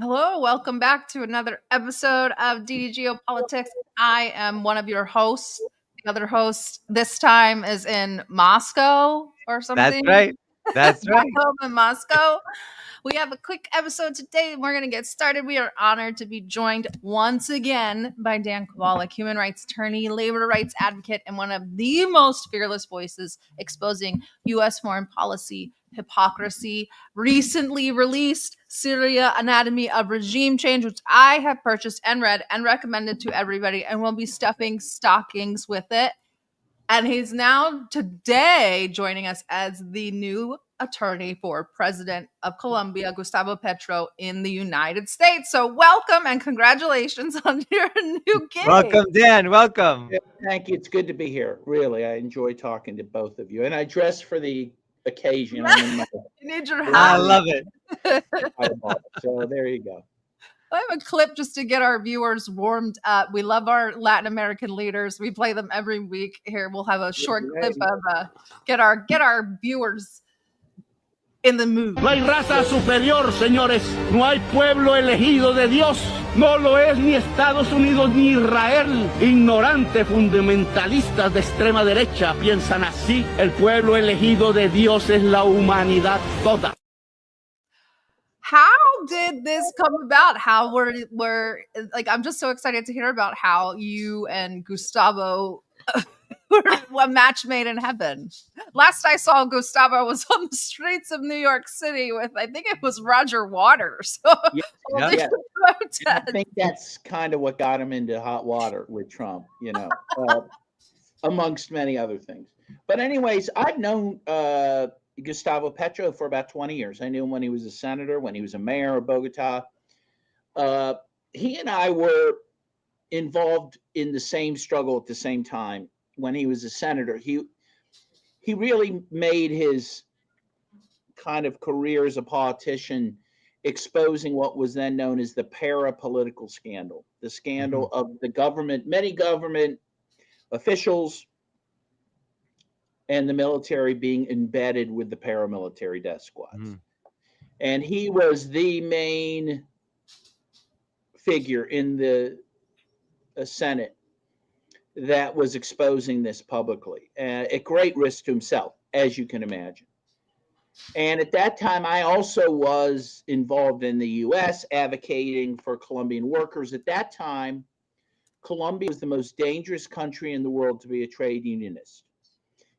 Hello, welcome back to another episode of DD Geopolitics. I am one of your hosts. The other host this time is in Moscow or That's something. right. That's Back right. home in Moscow. We have a quick episode today and we're going to get started. We are honored to be joined once again by Dan Kovalik, human rights attorney, labor rights advocate, and one of the most fearless voices exposing U.S. foreign policy hypocrisy. Recently released Syria Anatomy of Regime Change, which I have purchased and read and recommended to everybody, and will be stuffing stockings with it. And he's now today joining us as the new attorney for President of Colombia, Gustavo Petro, in the United States. So welcome and congratulations on your new gig. Welcome, Dan. Welcome. Yeah, thank you. It's good to be here. Really, I enjoy talking to both of you. And I dress for the occasion. I'm in my You need your I hat. love it. so there you go. I have a clip just to get our viewers warmed up. We love our Latin American leaders. We play them every week. Here, we'll have a short clip of get our viewers in the mood. No hay raza superior, señores. No hay pueblo elegido de Dios. No lo es ni Estados Unidos ni Israel. Ignorantes fundamentalistas de extrema derecha piensan así. El pueblo elegido de Dios es la humanidad toda. How did this come about? How were like? I'm just so excited to hear about how you and Gustavo were a match made in heaven. Last I saw Gustavo was on the streets of New York City with, I think it was Roger Waters. Yeah. I think that's kind of what got him into hot water with Trump, amongst many other things. But anyways, I've known Gustavo Petro for about 20 years. I knew him when he was a senator, when he was a mayor of Bogota. He and I were involved in the same struggle at the same time. When he was a senator, he really made his kind of career as a politician exposing what was then known as the para-political scandal, the scandal of the government, many government officials and the military being embedded with the paramilitary death squads. And he was the main figure in the Senate that was exposing this publicly at great risk to himself, as you can imagine. And at that time, I also was involved in the U.S. advocating for Colombian workers. At that time, Colombia was the most dangerous country in the world to be a trade unionist.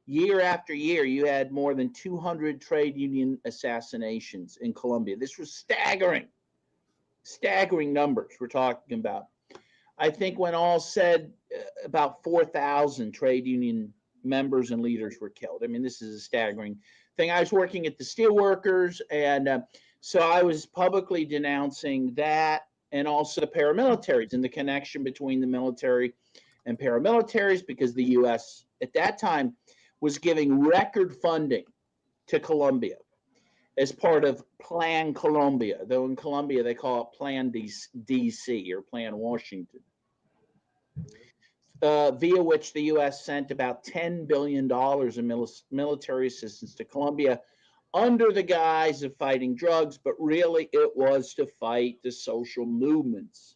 Year after year, you had more than 200 trade union assassinations in Colombia. This was staggering numbers we're talking about. I think when all said, about 4,000 trade union members and leaders were killed. I mean, this is a staggering thing. I was working at the steelworkers, and so I was publicly denouncing that, and also the paramilitaries and the connection between the military and paramilitaries, because the U.S. at that time was giving record funding to Colombia as part of Plan Colombia, though in Colombia they call it Plan DC or Plan Washington, via which the U.S. sent about $10 billion in military assistance to Colombia under the guise of fighting drugs, but really it was to fight the social movements.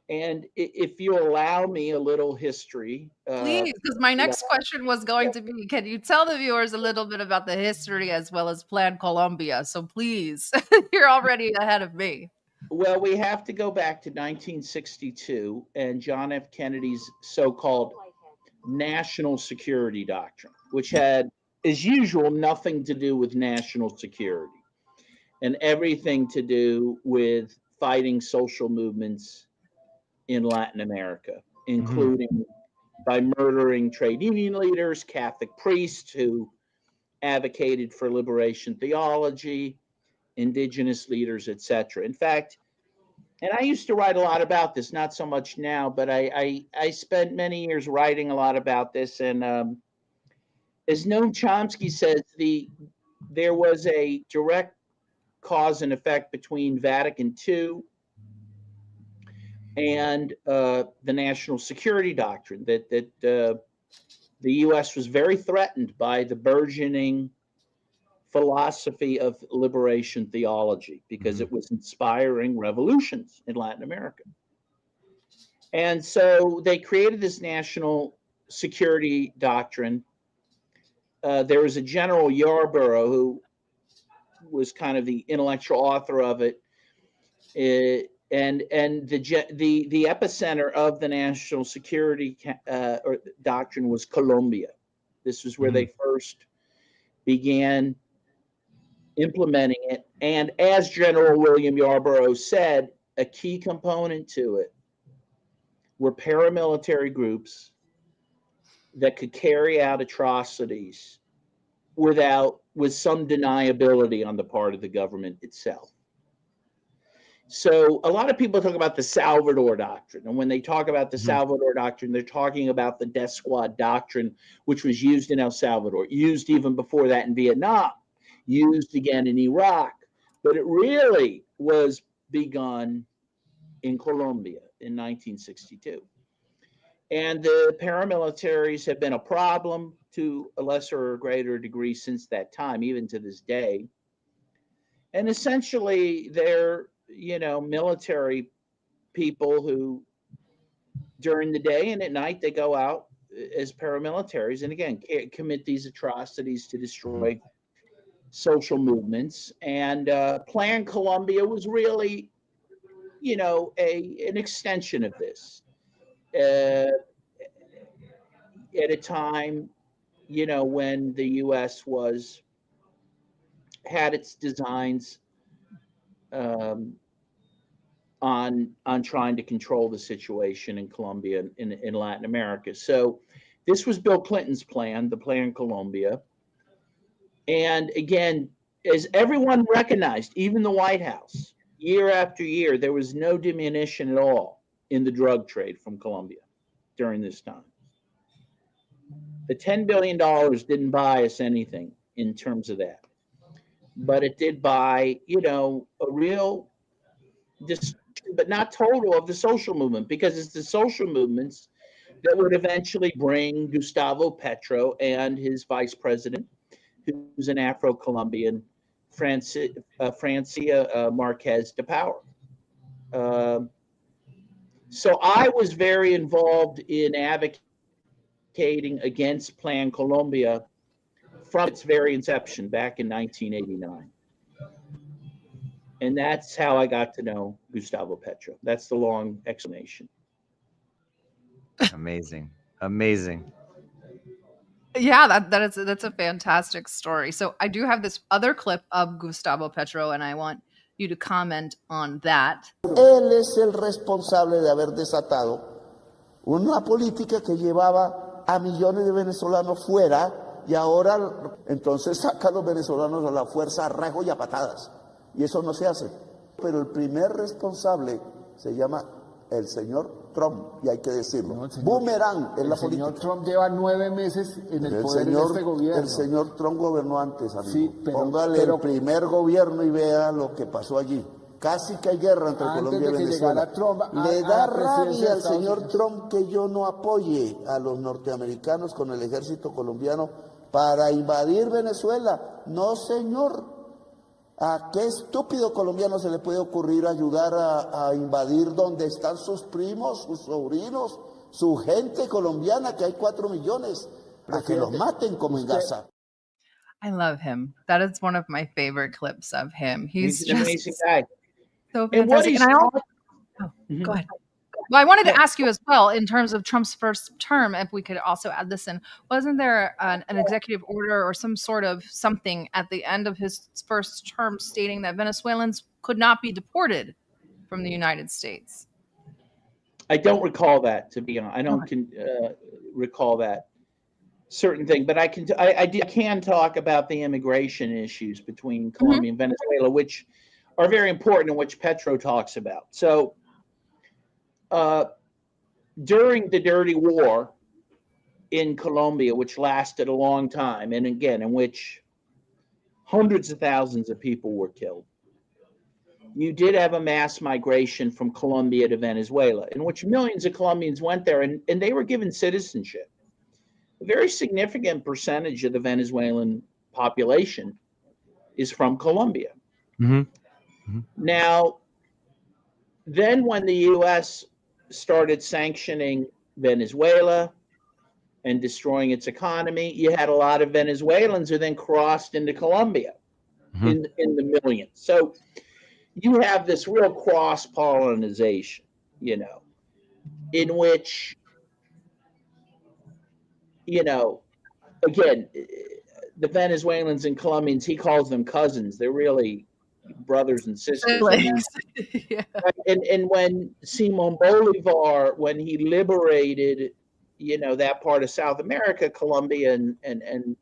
And if you allow me a little history. Please, because my next question was going to be, can you tell the viewers a little bit about the history as well as Plan Colombia? So please, you're already ahead of me. Well, we have to go back to 1962 and John F. Kennedy's so-called national security doctrine, which had, as usual, nothing to do with national security and everything to do with fighting social movements in Latin America, including by murdering trade union leaders, Catholic priests who advocated for liberation theology, indigenous leaders, etc. In fact, and I used to write a lot about this, not so much now, but I spent many years writing a lot about this. And as Noam Chomsky says, there was a direct cause and effect between Vatican II and the national security doctrine, that the U.S. was very threatened by the burgeoning philosophy of liberation theology because it was inspiring revolutions in Latin America. And so they created this national security doctrine. There was a General Yarborough who was kind of the intellectual author of it. And the epicenter of the national security or doctrine was Colombia. This was where they first began implementing it. And as General William Yarborough said, a key component to it were paramilitary groups that could carry out atrocities with some deniability on the part of the government itself. So a lot of people talk about the Salvador Doctrine. And when they talk about the Salvador Doctrine, they're talking about the death squad doctrine, which was used in El Salvador, used even before that in Vietnam, used again in Iraq. But it really was begun in Colombia in 1962. And the paramilitaries have been a problem to a lesser or greater degree since that time, even to this day. And essentially, they're military people who during the day and at night they go out as paramilitaries and again commit these atrocities to destroy social movements. And Plan Colombia was really an extension of this at a time when the US had its designs on trying to control the situation in Colombia in Latin America. So this was Bill Clinton's plan, the Plan Colombia. And again, as everyone recognized, even the White House, year after year, there was no diminution at all in the drug trade from Colombia during this time. The $10 billion didn't buy us anything in terms of that. But it did buy, a real, but not total, of the social movement, because it's the social movements that would eventually bring Gustavo Petro and his vice president, who's an Afro-Colombian, Francia Marquez, to power. So I was very involved in advocating against Plan Colombia from its very inception back in 1989. And that's how I got to know Gustavo Petro. That's the long explanation. Amazing. Amazing. Yeah, that's a fantastic story. So I do have this other clip of Gustavo Petro, and I want you to comment on that. Él es el responsable de haber desatado una política que llevaba a millones de venezolanos fuera y ahora entonces saca a los venezolanos a la fuerza a rajo y a patadas. Y eso no se hace. Pero el primer responsable se llama el señor Trump, y hay que decirlo. No, Boomerang en la política. El señor Trump lleva 9 meses en el poder de este gobierno. El señor Trump gobernó antes, amigo. Sí, Póngale el primer gobierno y vea lo que pasó allí. Casi que hay guerra entre Colombia y Venezuela. Le da rabia al señor Trump que yo no apoye a los norteamericanos con el ejército colombiano para invadir Venezuela. No, señor. ¿A qué estúpido colombiano se le puede ocurrir ayudar a invadir donde están sus primos, sus sobrinos, su gente colombiana, que hay 4 millones, a que los maten como en Gaza? I love him. That is one of my favorite clips of him. He's an amazing guy. So fantastic. Go ahead. Well, I wanted to ask you as well, in terms of Trump's first term, if we could also add this in, wasn't there an executive order or some sort of something at the end of his first term stating that Venezuelans could not be deported from the United States? I don't recall that, to be honest. I don't recall that certain thing, but I can talk about the immigration issues between Colombia and Venezuela, which are very important and which Petro talks about. So during the Dirty War in Colombia, which lasted a long time, and again, in which hundreds of thousands of people were killed, you did have a mass migration from Colombia to Venezuela, in which millions of Colombians went there, and they were given citizenship. A very significant percentage of the Venezuelan population is from Colombia. Mm-hmm. Now, then when the U.S. started sanctioning Venezuela and destroying its economy, you had a lot of Venezuelans who then crossed into Colombia in the millions. So you have this real cross-pollination, in which, again, the Venezuelans and Colombians, he calls them cousins. They're really brothers and sisters. I mean, yeah. and when Simon Bolivar, when he liberated, that part of South America, Colombia and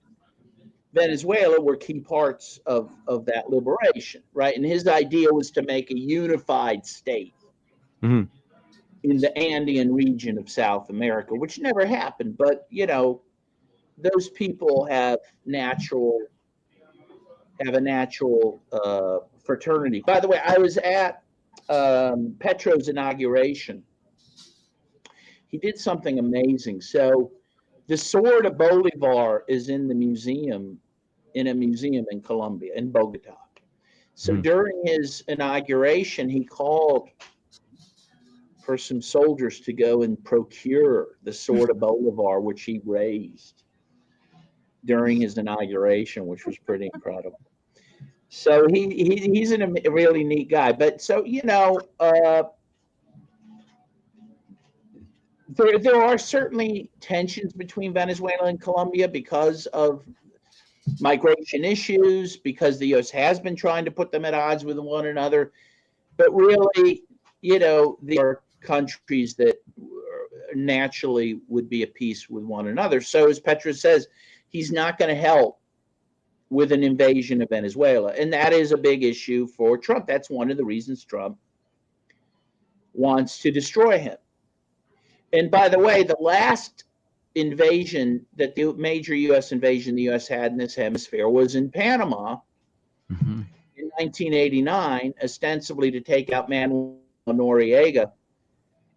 Venezuela were key parts of that liberation, right? And his idea was to make a unified state in the Andean region of South America, which never happened. But, those people have a natural fraternity. By the way, I was at Petro's inauguration. He did something amazing. So the sword of Bolivar is in a museum in Colombia, in Bogota. So during his inauguration, he called for some soldiers to go and procure the sword of Bolivar, which he raised during his inauguration, which was pretty incredible. So he's a really neat guy. But so, there are certainly tensions between Venezuela and Colombia because of migration issues, because the U.S. has been trying to put them at odds with one another. But really, there are countries that naturally would be at peace with one another. So as Petro says, he's not going to help with an invasion of Venezuela. And that is a big issue for Trump. That's one of the reasons Trump wants to destroy him. And by the way, the last invasion, that the major U.S. invasion the U.S. had in this hemisphere, was in Panama in 1989, ostensibly to take out Manuel Noriega.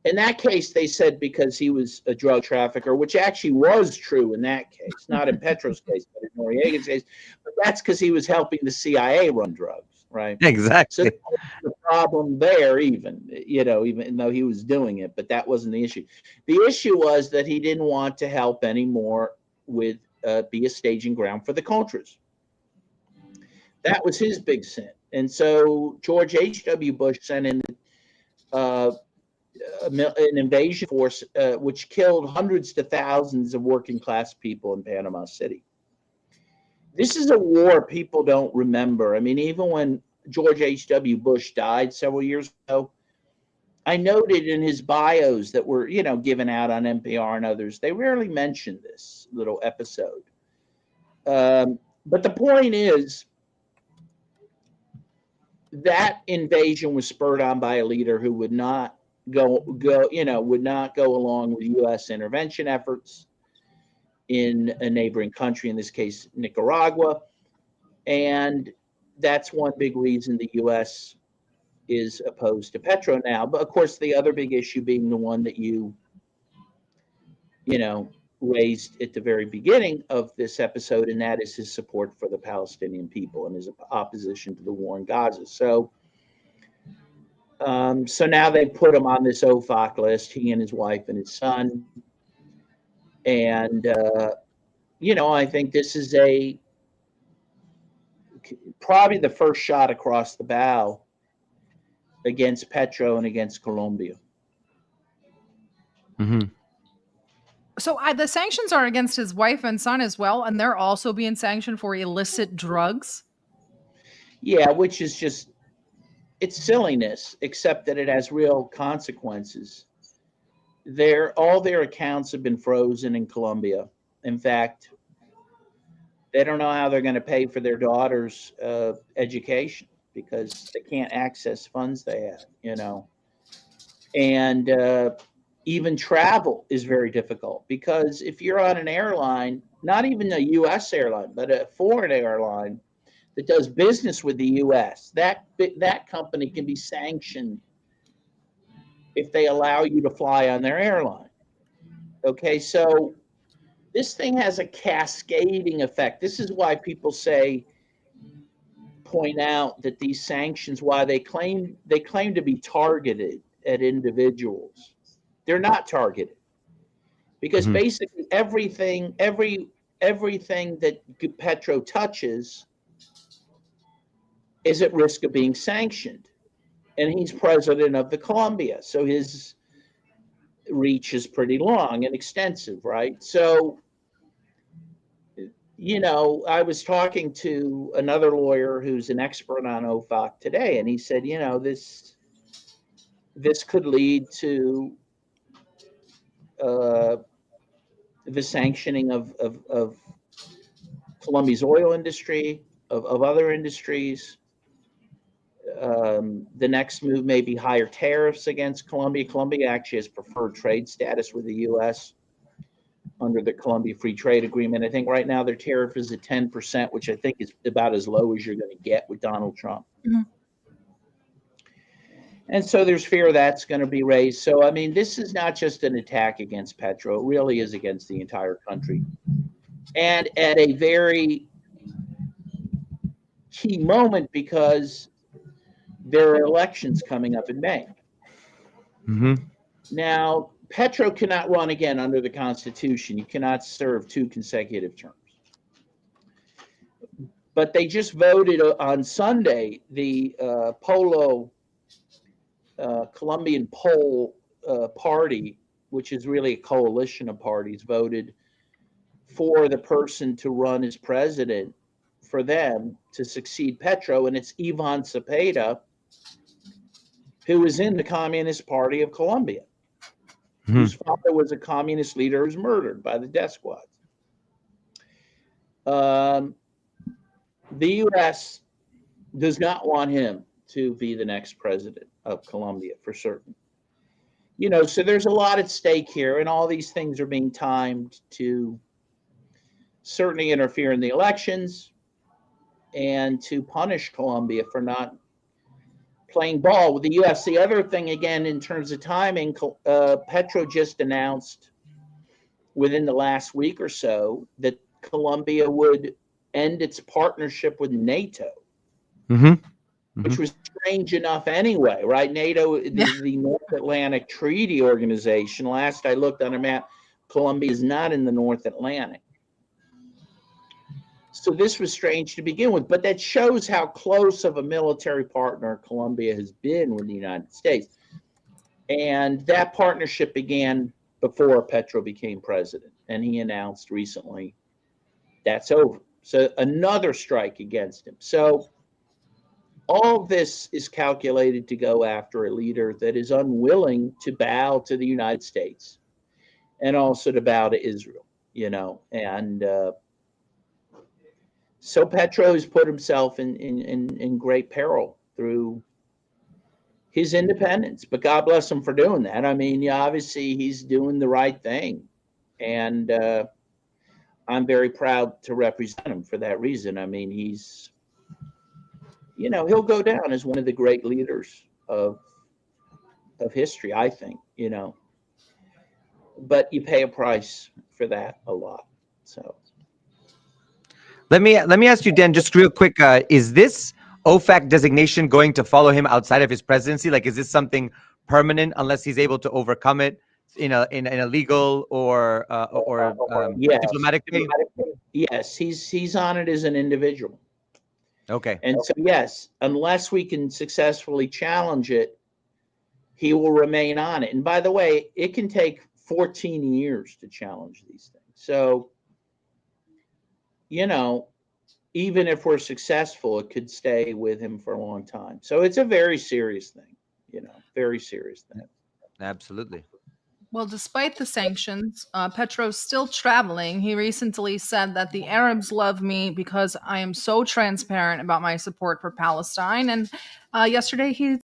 In that case, they said because he was a drug trafficker, which actually was true in that case, not in Petro's case, but in Noriega's case. But that's because he was helping the CIA run drugs, right? Exactly. So the problem there, even though he was doing it, but that wasn't the issue. The issue was that he didn't want to help anymore with be a staging ground for the Contras. That was his big sin. And so George H.W. Bush sent in an invasion force, which killed hundreds to thousands of working class people in Panama City. This is a war people don't remember. I mean, even when George H.W. Bush died several years ago, I noted in his bios that were, given out on NPR and others, they rarely mentioned this little episode. But the point is, that invasion was spurred on by a leader who would not would not go along with U.S. intervention efforts in a neighboring country, in this case, Nicaragua. And that's one big reason the U.S. is opposed to Petro now. But of course, the other big issue being the one that you raised at the very beginning of this episode, and that is his support for the Palestinian people and his opposition to the war in Gaza. So now they put him on this OFAC list, he and his wife and his son. And, I think this is probably the first shot across the bow against Petro and against Colombia. So the sanctions are against his wife and son as well, and they're also being sanctioned for illicit drugs? Yeah, which is just, it's silliness, except that it has real consequences. All their accounts have been frozen in Colombia. In fact, they don't know how they're going to pay for their daughter's education because they can't access funds they have, And even travel is very difficult because if you're on an airline, not even a U.S. airline, but a foreign airline that does business with the U.S., that company can be sanctioned if they allow you to fly on their airline. Okay, so this thing has a cascading effect. This is why people say point out that these sanctions, while they claim to be targeted at individuals, they're not targeted, because basically everything that Petro touches is at risk of being sanctioned, and he's president of the Colombia, so his reach is pretty long and extensive, right? So, I was talking to another lawyer who's an expert on OFAC today, and he said, this could lead to the sanctioning of Colombia's oil industry, of other industries. The next move may be higher tariffs against Colombia. Colombia actually has preferred trade status with the U.S. under the Colombia Free Trade Agreement. I think right now their tariff is at 10%, which I think is about as low as you're going to get with Donald Trump. Mm-hmm. And so there's fear that's going to be raised. So, I mean, this is not just an attack against Petro. It really is against the entire country. And at a very key moment, because there are elections coming up in May. Mm-hmm. Now, Petro cannot run again under the Constitution. You cannot serve 2 consecutive terms. But they just voted on Sunday, the Colombian Pole Party, which is really a coalition of parties, voted for the person to run as president for them to succeed Petro, and it's Ivan Cepeda, who is in the Communist Party of Colombia, whose father was a communist leader who was murdered by the death squad. The U.S. does not want him to be the next president of Colombia, for certain. So there's a lot at stake here, and all these things are being timed to certainly interfere in the elections and to punish Colombia for not playing ball with the U.S. The other thing, again, in terms of timing, Petro just announced within the last week or so that Colombia would end its partnership with NATO, which was strange enough anyway, right? NATO, the North Atlantic Treaty Organization. Last I looked on a map, Colombia is not in the North Atlantic. So this was strange to begin with, but that shows how close of a military partner Colombia has been with the United States. And that partnership began before Petro became president, and he announced recently that's over. So another strike against him. So all this is calculated to go after a leader that is unwilling to bow to the United States and also to bow to Israel, and so Petro has put himself in great peril through his independence, but God bless him for doing that. I mean, obviously he's doing the right thing, and I'm very proud to represent him for that reason. I mean, he's, he'll go down as one of the great leaders of history, I think, but you pay a price for that a lot. So. Let me ask you, Dan, just real quick. Is this OFAC designation going to follow him outside of his presidency? Like, is this something permanent unless he's able to overcome it in a legal or diplomatic way? Yes, he's on it as an individual. Okay. And so, yes, unless we can successfully challenge it, he will remain on it. And by the way, it can take 14 years to challenge these things. So, even if we're successful, it could stay with him for a long time. So it's a very serious thing, very serious thing. Absolutely. Well, despite the sanctions, Petro's still traveling. He recently said that the Arabs love me because I am so transparent about my support for Palestine. And yesterday he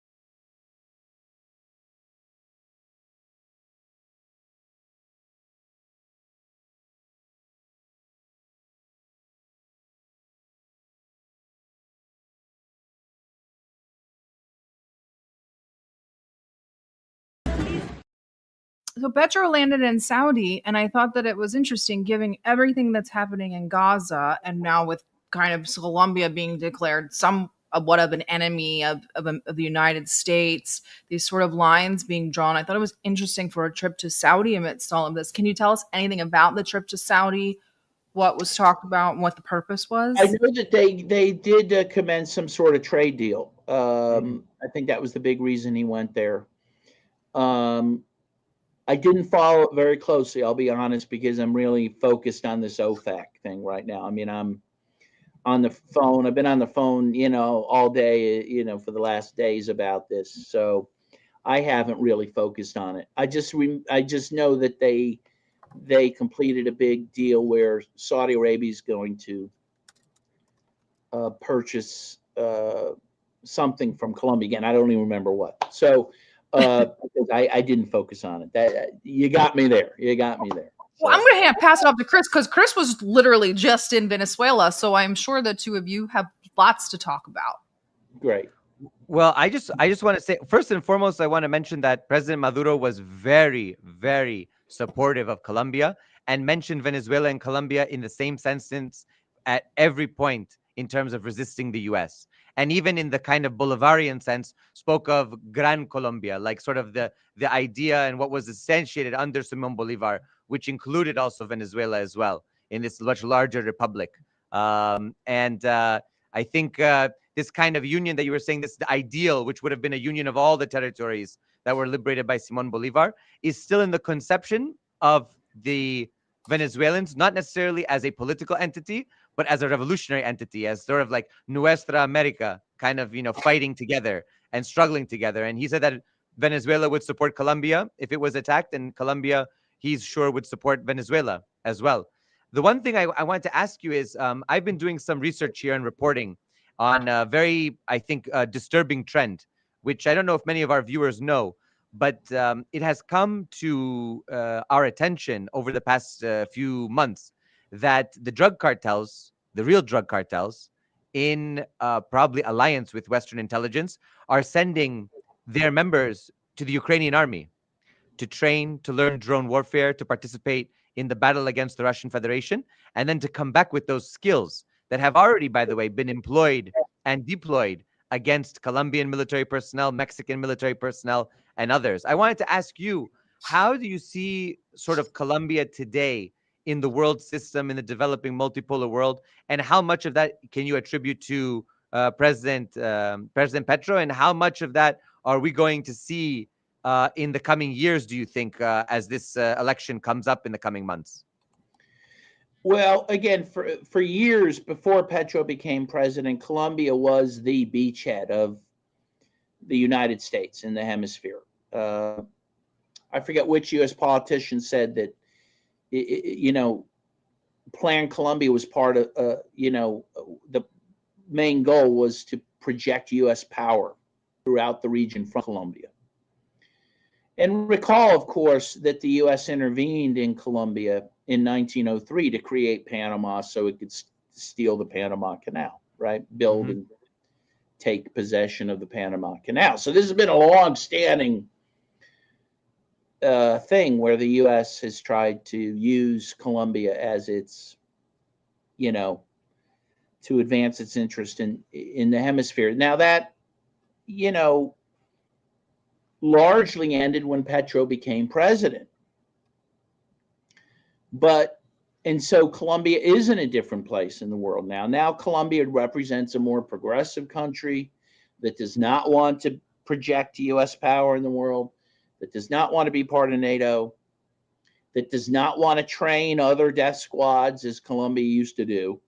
So Petro landed in Saudi, and I thought that it was interesting, given everything that's happening in Gaza, and now with kind of Colombia being declared what of an enemy of the United States, these sort of lines being drawn. I thought it was interesting for a trip to Saudi amidst all of this. Can you tell us anything about the trip to Saudi, what was talked about, and what the purpose was? I know that they did commence some sort of trade deal. I think that was the big reason he went there. I didn't follow it very closely, I'll be honest, because I'm really focused on this OFAC thing right now. I mean, I'm on the phone. I've been on the phone, all day, for the last days about this. So I haven't really focused on it. I just know that they completed a big deal where Saudi Arabia is going to purchase something from Colombia. Again, I don't even remember what. So I didn't focus on it. That you got me there. Well, I'm going to pass it off to Chris, because Chris was literally just in Venezuela. So I'm sure the two of you have lots to talk about. Great. Well, I just want to say, first and foremost, I want to mention that President Maduro was very, very supportive of Colombia and mentioned Venezuela and Colombia in the same sentence at every point in terms of resisting the U.S. And even in the kind of Bolivarian sense, spoke of Gran Colombia, like sort of the idea and what was instantiated under Simón Bolívar, which included also Venezuela as well in this much larger republic. I think this kind of union that you were saying, this the ideal, which would have been a union of all the territories that were liberated by Simón Bolívar, is still in the conception of the Venezuelans, not necessarily as a political entity, but as a revolutionary entity, as sort of like Nuestra America, kind of, fighting together and struggling together. And he said that Venezuela would support Colombia if it was attacked, and Colombia, he's sure, would support Venezuela as well. The one thing I wanted to ask you is, I've been doing some research here and reporting on a very, I think, disturbing trend, which I don't know if many of our viewers know, but it has come to our attention over the past few months that the drug cartels, the real drug cartels, in probably alliance with Western intelligence, are sending their members to the Ukrainian army to train, to learn drone warfare, to participate in the battle against the Russian Federation, and then to come back with those skills that have already, by the way, been employed and deployed against Colombian military personnel, Mexican military personnel, and others. I wanted to ask you, how do you see sort of Colombia today in the world system, in the developing multipolar world, and how much of that can you attribute to President Petro, and how much of that are we going to see in the coming years, do you think, as this election comes up in the coming months? Well, again, for years before Petro became president, Colombia was the beachhead of the United States in the hemisphere. I forget which U.S. politician said that, Plan Colombia was part of, the main goal was to project U.S. power throughout the region from Colombia. And recall, of course, that the U.S. intervened in Colombia in 1903 to create Panama so it could steal the Panama Canal, right? Build and take possession of the Panama Canal. So this has been a long-standing thing where the U.S. has tried to use Colombia as its, to advance its interest in the hemisphere. Now that, largely ended when Petro became president. And so Colombia is in a different place in the world now. Now Colombia represents a more progressive country that does not want to project U.S. power in the world, that does not want to be part of NATO, that does not want to train other death squads as Colombia used to do,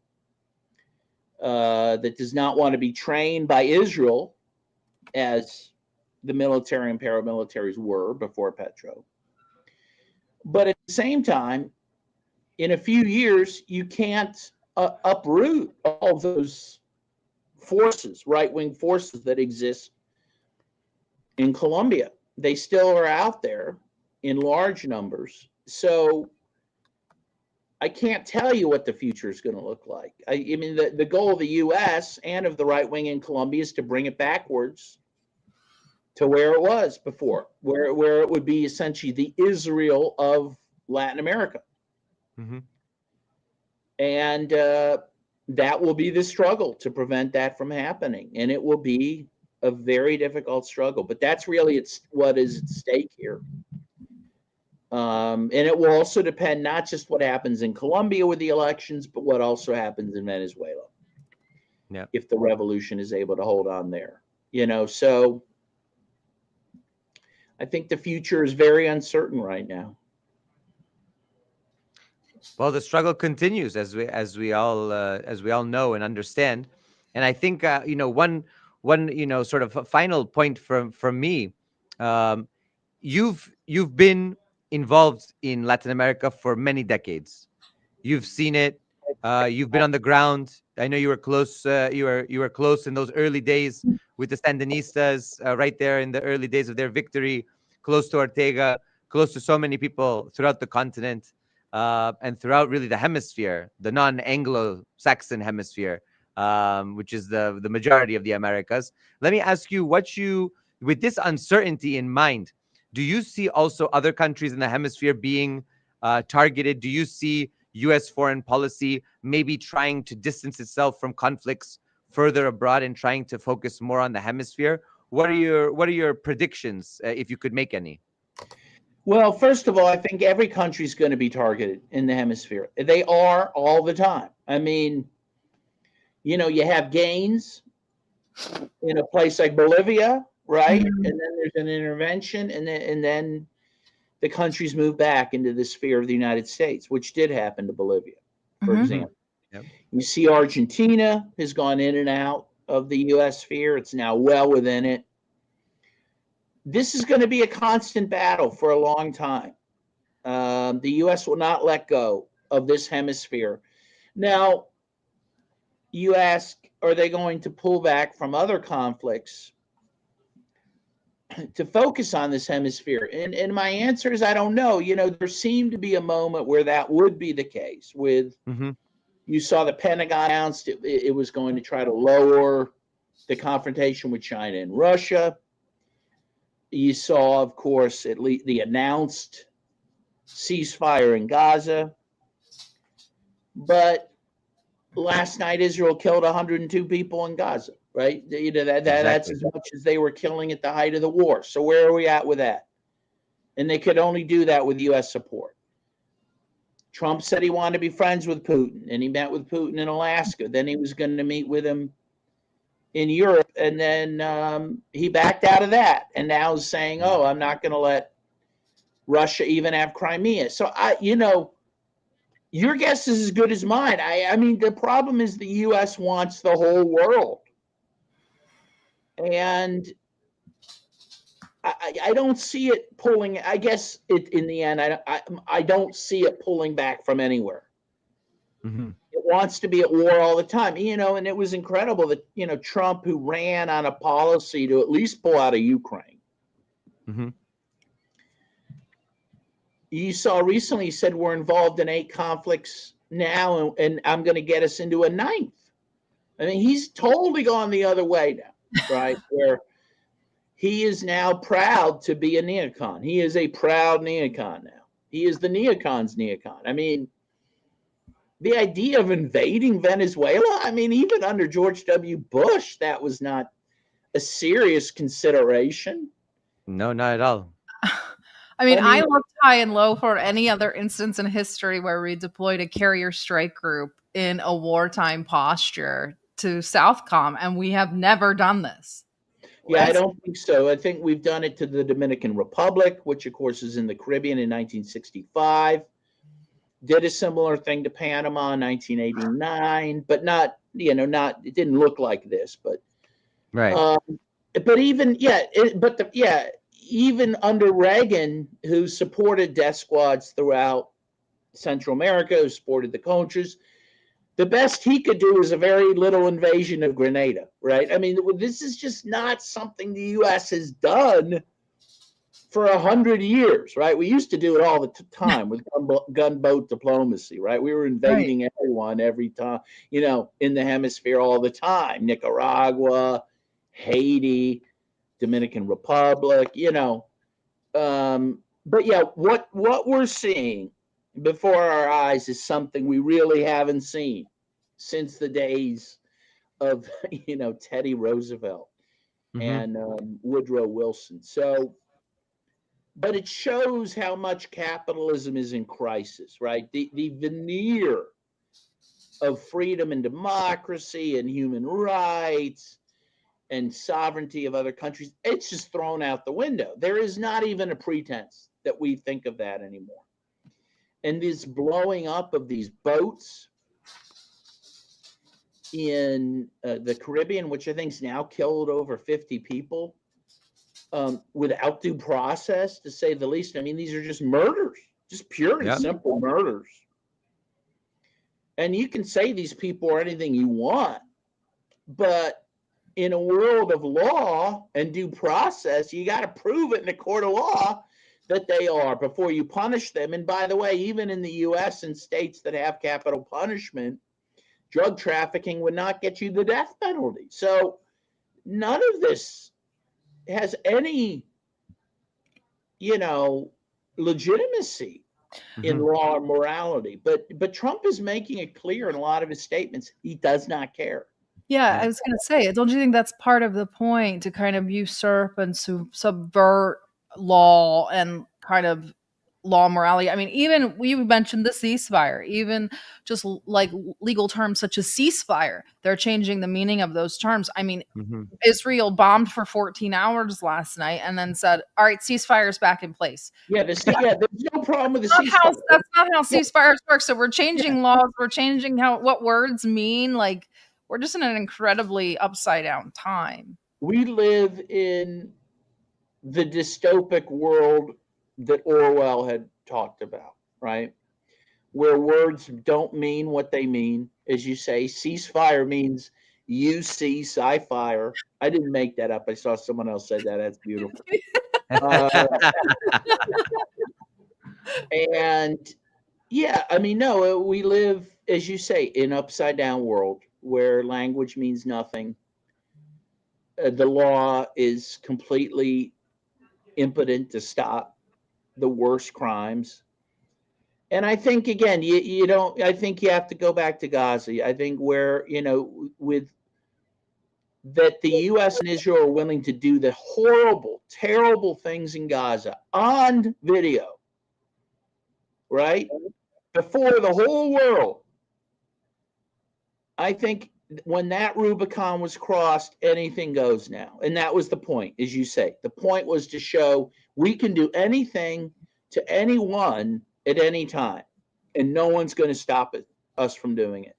that does not want to be trained by Israel as the military and paramilitaries were before Petro. But at the same time, in a few years, you can't uproot all those forces, right-wing forces that exist in Colombia. They still are out there in large numbers. So I can't tell you what the future is going to look like. I mean, the goal of the U.S. and of the right wing in Colombia is to bring it backwards to where it was before, where it would be essentially the Israel of Latin America. And that will be the struggle to prevent that from happening. And it will be a very difficult struggle. But that's really what is at stake here. And it will also depend not just what happens in Colombia with the elections, but what also happens in Venezuela. Yeah. If the revolution is able to hold on there. So I think the future is very uncertain right now. Well, the struggle continues, as we all know and understand. And I think one sort of a final point from me. You've been involved in Latin America for many decades. You've seen it. You've been on the ground. I know you were close. You were close in those early days with the Sandinistas, right there in the early days of their victory. Close to Ortega. Close to so many people throughout the continent, and throughout really the hemisphere, the non-Anglo-Saxon hemisphere, which is the majority of the Americas. Let me ask you, with this uncertainty in mind, do you see also other countries in the hemisphere being targeted? Do you see U.S. foreign policy maybe trying to distance itself from conflicts further abroad and trying to focus more on the hemisphere? What are your predictions, if you could make any? Well, first of all, I think every country is going to be targeted in the hemisphere. They are all the time. I mean, you have gains in a place like Bolivia, right? And then there's an intervention, and then the countries move back into the sphere of the United States, which did happen to Bolivia, for example. Yep. You see Argentina has gone in and out of the U.S. sphere. It's now well within it. This is going to be a constant battle for a long time. The U.S. will not let go of this hemisphere. Now, you ask, are they going to pull back from other conflicts to focus on this hemisphere? And my answer is I don't know. There seemed to be a moment where that would be the case with, you saw the Pentagon announced it was going to try to lower the confrontation with China and Russia. You saw, of course, at least the announced ceasefire in Gaza. But last night, Israel killed 102 people in Gaza, right? That's as much as they were killing at the height of the war. So where are we at with that? And they could only do that with U.S. support. Trump said he wanted to be friends with Putin, and he met with Putin in Alaska. Then he was going to meet with him in Europe, and then he backed out of that, and now is saying, "Oh, I'm not going to let Russia even have Crimea." So your guess is as good as mine. I mean, the problem is the U.S. wants the whole world, and I don't see it pulling. I guess in the end, I don't see it pulling back from anywhere. It wants to be at war all the time, and it was incredible that, Trump, who ran on a policy to at least pull out of Ukraine. You saw recently, he said we're involved in 8 conflicts now, and I'm going to get us into a 9th. I mean, he's totally gone the other way now, right? Where he is now proud to be a neocon. He is a proud neocon now. He is the neocon's neocon. I mean, the idea of invading Venezuela, I mean, even under George W. Bush, that was not a serious consideration. No, not at all. I mean, I looked high and low for any other instance in history where we deployed a carrier strike group in a wartime posture to Southcom, and we have never done this. Yeah, I don't think so. I think we've done it to the Dominican Republic, which, of course, is in the Caribbean in 1965. Did a similar thing to Panama in 1989, but not, it didn't look like this, but right. But even even under Reagan, who supported death squads throughout Central America, who supported the Contras, the best he could do is a very little invasion of Grenada, right? I mean, this is just not something the U.S. has done for 100 years, right? We used to do it all the time with gunboat diplomacy, right? We were invading everyone every time, in the hemisphere all the time. Nicaragua, Haiti, Dominican Republic, But yeah, what we're seeing before our eyes is something we really haven't seen since the days of, Teddy Roosevelt and Woodrow Wilson. So, but it shows how much capitalism is in crisis, right? The veneer of freedom and democracy and human rights and sovereignty of other countries, it's just thrown out the window. There is not even a pretense that we think of that anymore. And this blowing up of these boats in the Caribbean, which I think has now killed over 50 people without due process, to say the least. I mean, these are just murders, just pure and simple murders. And you can say these people are anything you want, but in a world of law and due process, you got to prove it in a court of law that they are before you punish them. And by the way, even in the U.S. and states that have capital punishment, drug trafficking would not get you the death penalty. So none of this has any, legitimacy in law or morality. But Trump is making it clear in a lot of his statements, he does not care. Yeah, I was going to say, don't you think that's part of the point, to kind of usurp and subvert law and kind of law morality? I mean, even we mentioned the ceasefire, even just like legal terms such as ceasefire, they're changing the meaning of those terms. I mean, Israel bombed for 14 hours last night and then said, all right, ceasefire is back in place. There's no problem with the ceasefire. That's not how ceasefires work. So we're changing laws. We're changing what words mean. Like, we're just in an incredibly upside down time. We live in the dystopic world that Orwell had talked about, right? Where words don't mean what they mean. As you say, ceasefire means you cease, I fire. I didn't make that up. I saw someone else say that. That's beautiful. And no, we live, as you say, in an upside down world where language means nothing. The law is completely impotent to stop the worst crimes. And I think, again, I think you have to go back to Gaza. I think where, with that the U.S. and Israel are willing to do the horrible, terrible things in Gaza on video, right? Before the whole world. I think when that Rubicon was crossed, anything goes now. And that was the point, as you say. The point was to show we can do anything to anyone at any time, and no one's going to stop us from doing it.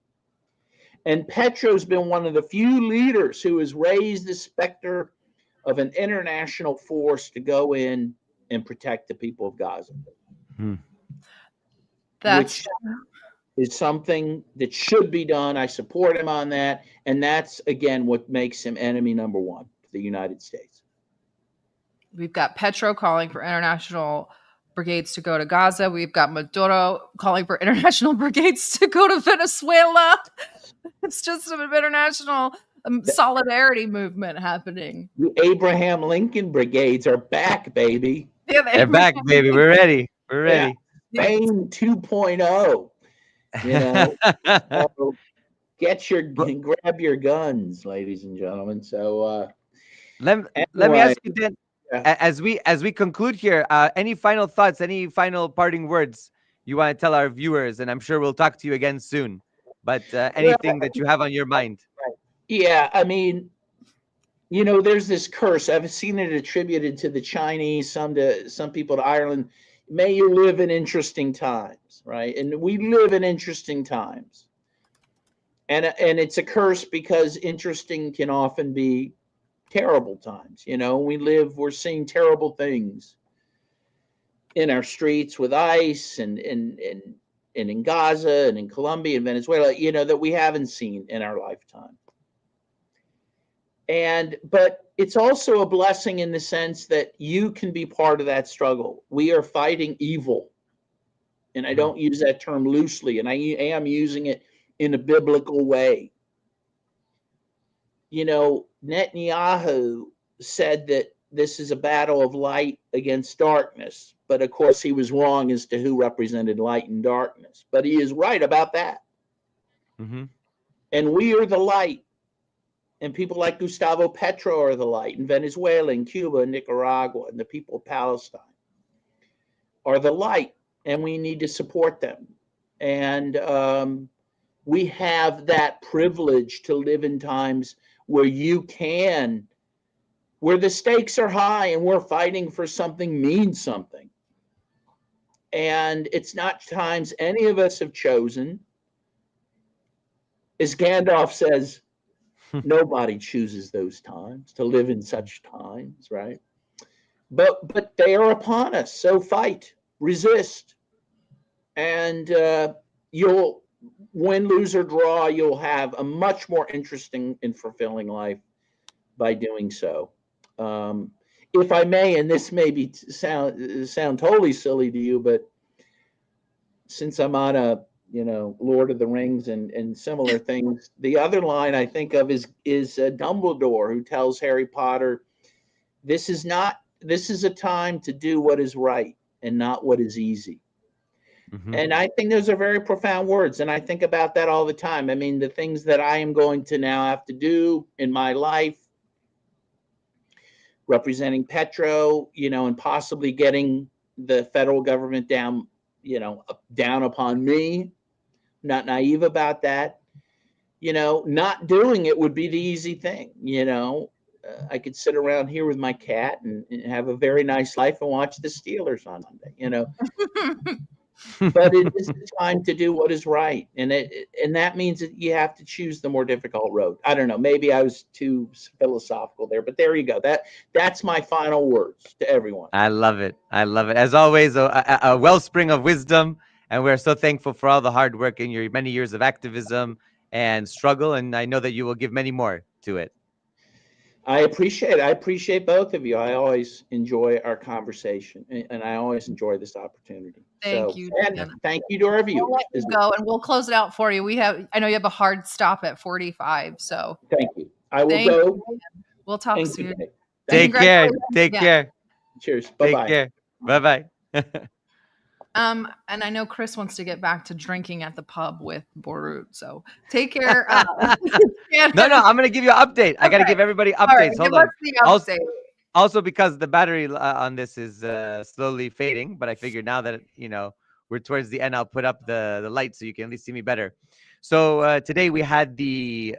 And Petro's been one of the few leaders who has raised the specter of an international force to go in and protect the people of Gaza. Which is something that should be done. I support him on that. And that's, again, what makes him enemy number one to the United States. We've got Petro calling for international brigades to go to Gaza. We've got Maduro calling for international brigades to go to Venezuela. It's just an international solidarity movement happening. The Abraham Lincoln brigades are back, baby. Yeah, they're back, baby. We're ready. We're ready. Yeah. Spain 2.0. So grab your guns, ladies and gentlemen. So let me ask you then, as we conclude here, any final thoughts, any final parting words you want to tell our viewers? And I'm sure we'll talk to you again soon, but anything that you have on your mind? Yeah, I mean, there's this curse. I've seen it attributed to the Chinese, some people to Ireland. May you live in interesting times, right? And we live in interesting times. And it's a curse because interesting can often be terrible times. We're seeing terrible things in our streets with ICE and in Gaza and in Colombia and Venezuela, that we haven't seen in our lifetime. But it's also a blessing in the sense that you can be part of that struggle. We are fighting evil. And I don't use that term loosely, and I am using it in a biblical way. Netanyahu said that this is a battle of light against darkness. But of course, he was wrong as to who represented light and darkness. But he is right about that. And we are the light. And people like Gustavo Petro are the light. And Venezuela and Cuba and Nicaragua and the people of Palestine are the light. And we need to support them. And we have that privilege to live in times where where the stakes are high and we're fighting for something means something. And it's not times any of us have chosen. As Gandalf says, nobody chooses those times to live in such times, right? But they are upon us. So fight, resist, and you'll win, lose, or draw. You'll have a much more interesting and fulfilling life by doing so. If I may, and this may sound totally silly to you, but since I'm on a Lord of the Rings and similar things, the other line I think of is Dumbledore, who tells Harry Potter, this is a time to do what is right and not what is easy. Mm-hmm. And I think those are very profound words, and I think about that all the time. I mean, the things that I am going to now have to do in my life, representing Petro, and possibly getting the federal government down upon me. Not naive about that. Not doing it would be the easy thing. I could sit around here with my cat and have a very nice life and watch the Steelers on Sunday, But it is the time to do what is right. And that means that you have to choose the more difficult road. I don't know. Maybe I was too philosophical there, but there you go. That's my final words to everyone. I love it. I love it. As always, a wellspring of wisdom. And we're so thankful for all the hard work in your many years of activism and struggle. And I know that you will give many more to it. I appreciate it. I appreciate both of you. I always enjoy our conversation, and I always enjoy this opportunity. Thank you. And thank you to our viewers. We'll let you go, and we'll close it out for you. I know you have a hard stop at 45, so. Thank you. I will go. We'll talk soon. Take care. Take care. Cheers. Bye-bye. Take care. Bye-bye. And I know Chris wants to get back to drinking at the pub with Borut, so take care. No, I'm going to give you an update. I got to give everybody updates. Hold on. Also, because the battery on this is slowly fading, but I figured now that we're towards the end, I'll put up the light so you can at least see me better. So today we had the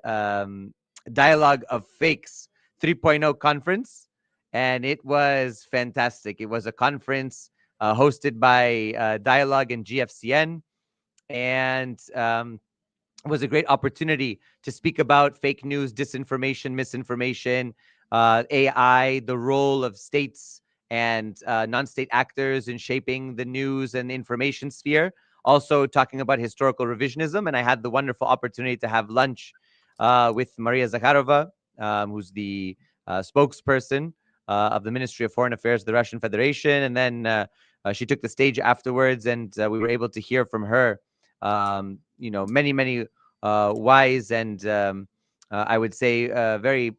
Dialogue of Fakes 3.0 conference, and it was fantastic. It was a conference hosted by Dialogue and GFCN, and it was a great opportunity to speak about fake news, disinformation, misinformation, AI, the role of states and non-state actors in shaping the news and the information sphere. Also talking about historical revisionism. And I had the wonderful opportunity to have lunch with Maria Zakharova, who's the spokesperson of the Ministry of Foreign Affairs of the Russian Federation. And then she took the stage afterwards, and we were able to hear from her, many, many wise and I would say very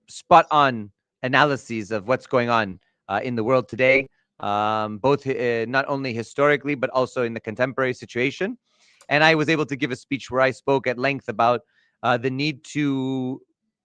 spot on analyses of what's going on in the world today, both not only historically, but also in the contemporary situation. And I was able to give a speech where I spoke at length about the need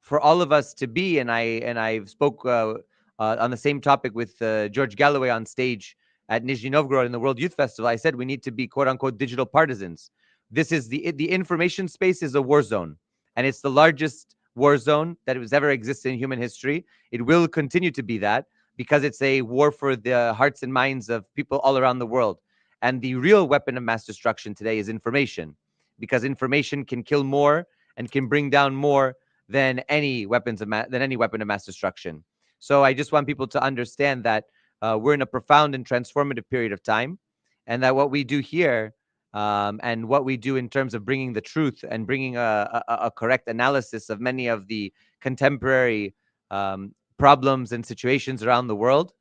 for all of us to be, and I spoke on the same topic with George Galloway on stage at Nizhny Novgorod in the World Youth Festival. I said we need to be quote unquote digital partisans. This is the information space is a war zone, and it's the largest war zone that has ever existed in human history. It will continue to be that because it's a war for the hearts and minds of people all around the world. And the real weapon of mass destruction today is information, because information can kill more and can bring down more than any weapon of mass destruction. So I just want people to understand that we're in a profound and transformative period of time, and that what we do here and what we do in terms of bringing the truth and bringing a correct analysis of many of the contemporary problems and situations around the world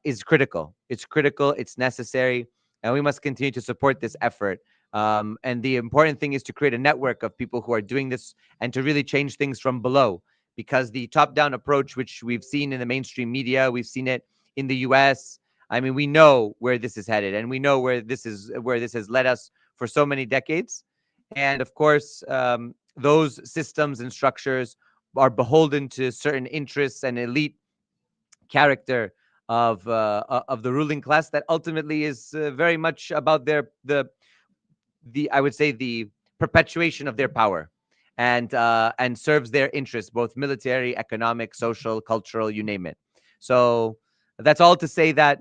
is critical. It's critical. It's necessary. And we must continue to support this effort. And the important thing is to create a network of people who are doing this and to really change things from below. Because the top-down approach, which we've seen in the mainstream media, we've seen it in the US. I mean, we know where this is headed, and we know where this has led us for so many decades. And of course, those systems and structures are beholden to certain interests and elite character of the ruling class that ultimately is very much about the I would say the perpetuation of their power, and serves their interests, both military, economic, social, cultural, you name it. So that's all to say that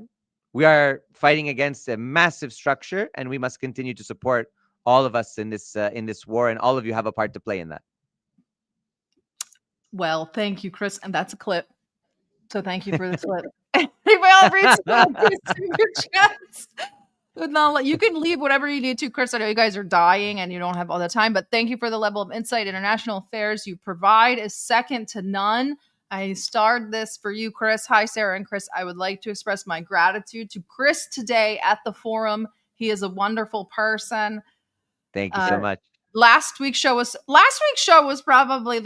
we are fighting against a massive structure, and we must continue to support all of us in this war, and all of you have a part to play in that. Well, thank you, Chris, and that's a clip. So thank you for the clip. Anybody else read some super chats? You can leave whatever you need to, Chris. I know you guys are dying and you don't have all the time, but thank you for the level of insight. International affairs you provide is second to none. I starred this for you, Chris. Hi, Sarah and Chris. I would like to express my gratitude to Chris today at the forum. He is a wonderful person. Thank you so much. Last week's show was probably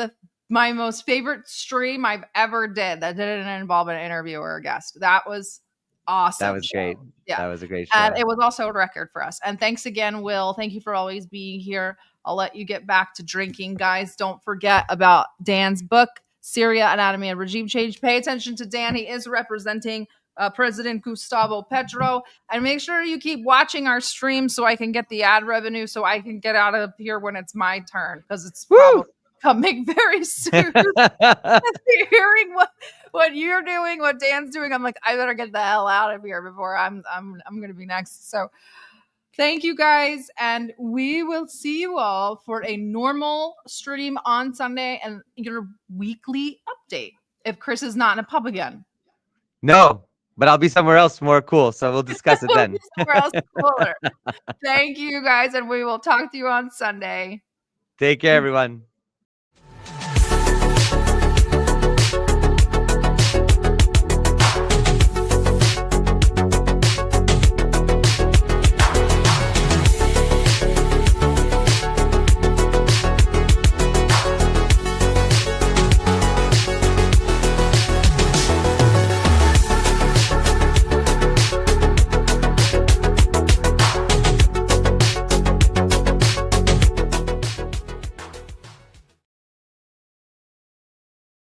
my most favorite stream I've ever did that didn't involve an interview or a guest. That was awesome. That was great. Yeah. That was a great show. And it was also a record for us. And thanks again, Will. Thank you for always being here. I'll let you get back to drinking. Guys, don't forget about Dan's book, Syria, Anatomy and Regime Change. Pay attention to Dan. He is representing President Gustavo Petro. And make sure you keep watching our stream so I can get the ad revenue, so I can get out of here when it's my turn, because it's probably coming very soon. Hearing what you're doing, what Dan's doing, I'm like, I better get the hell out of here before I'm going to be next. So thank you guys, and we will see you all for a normal stream on Sunday and your weekly update if Chris is not in a pub again. No, but I'll be somewhere else more cool, so we'll discuss it then. Somewhere else cooler. Thank you guys, and we will talk to you on Sunday. Take care, everyone.